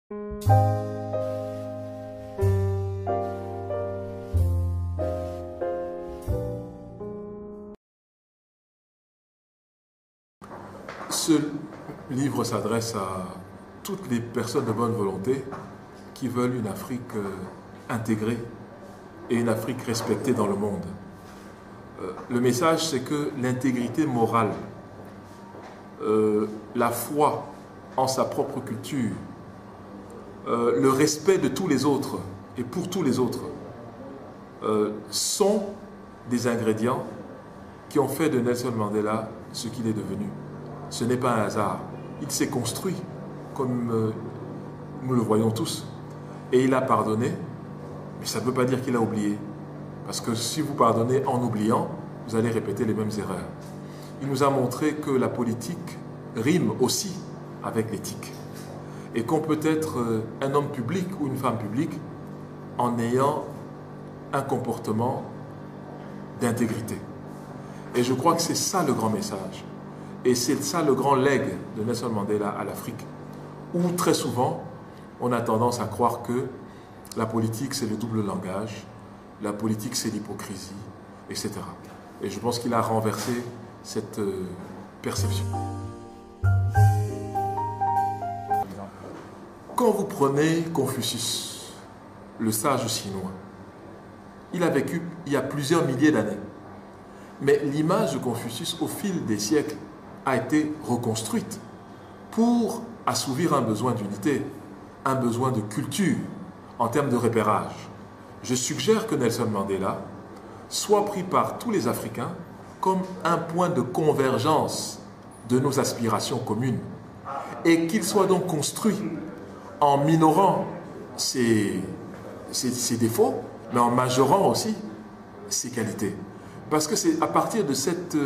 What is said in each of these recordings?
Ce livre s'adresse à toutes les personnes de bonne volonté qui veulent une Afrique intégrée et une Afrique respectée dans le monde. Le message, c'est que l'intégrité morale, la foi en sa propre culture, le respect de tous les autres et pour tous les autres sont des ingrédients qui ont fait de Nelson Mandela ce qu'il est devenu. Ce n'est pas un hasard. Il s'est construit, comme nous le voyons tous. Et il a pardonné, mais ça ne veut pas dire qu'il a oublié. Parce que si vous pardonnez en oubliant, vous allez répéter les mêmes erreurs. Il nous a montré que la politique rime aussi avec l'éthique. Et qu'on peut être un homme public ou une femme publique en ayant un comportement d'intégrité. Et je crois que c'est ça le grand message. Et c'est ça le grand legs de Nelson Mandela à l'Afrique, où très souvent, on a tendance à croire que la politique, c'est le double langage, la politique, c'est l'hypocrisie, etc. Et je pense qu'il a renversé cette perception. Quand vous prenez Confucius, le sage chinois, il a vécu il y a plusieurs milliers d'années. Mais l'image de Confucius, au fil des siècles, a été reconstruite pour assouvir un besoin d'unité, un besoin de culture en termes de repérage. Je suggère que Nelson Mandela soit pris par tous les Africains comme un point de convergence de nos aspirations communes et qu'il soit donc construit en minorant ses défauts, mais en majorant aussi ses qualités. Parce que c'est à partir de cette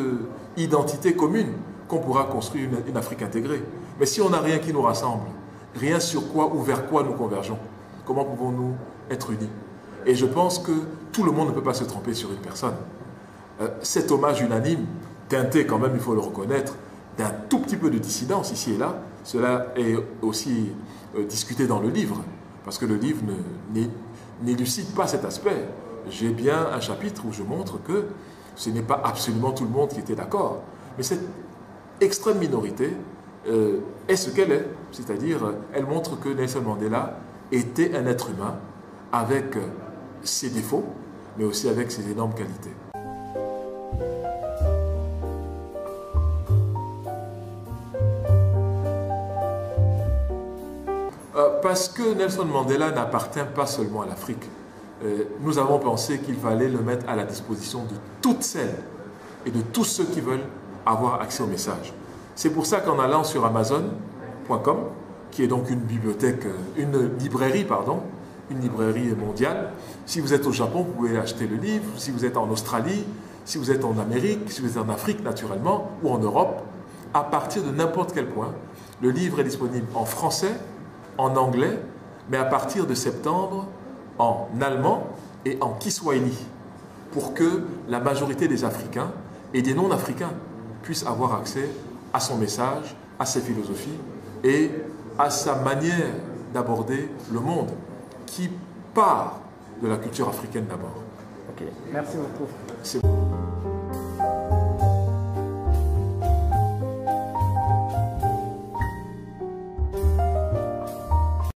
identité commune qu'on pourra construire une Afrique intégrée. Mais si on n'a rien qui nous rassemble, rien sur quoi ou vers quoi nous convergeons, comment pouvons-nous être unis? Et je pense que tout le monde ne peut pas se tromper sur une personne. Cet hommage unanime, teinté quand même, il faut le reconnaître, d'un tout petit peu de dissidence ici et là, cela est aussi discuté dans le livre, parce que le livre n'élucide pas cet aspect. J'ai bien un chapitre où je montre que ce n'est pas absolument tout le monde qui était d'accord, mais cette extrême minorité est ce qu'elle est, c'est-à-dire elle montre que Nelson Mandela était un être humain avec ses défauts, mais aussi avec ses énormes qualités. Parce que Nelson Mandela n'appartient pas seulement à l'Afrique. Nous avons pensé qu'il fallait le mettre à la disposition de toutes celles et de tous ceux qui veulent avoir accès au message. C'est pour ça qu'en allant sur Amazon.com, qui est donc une librairie mondiale, si vous êtes au Japon, vous pouvez acheter le livre, si vous êtes en Australie, si vous êtes en Amérique, si vous êtes en Afrique naturellement, ou en Europe, à partir de n'importe quel point, le livre est disponible en français, en anglais, mais à partir de septembre, en allemand et en kiswahili, pour que la majorité des Africains et des non-Africains puissent avoir accès à son message, à ses philosophies et à sa manière d'aborder le monde, qui part de la culture africaine d'abord. Ok, merci beaucoup. C'est bon.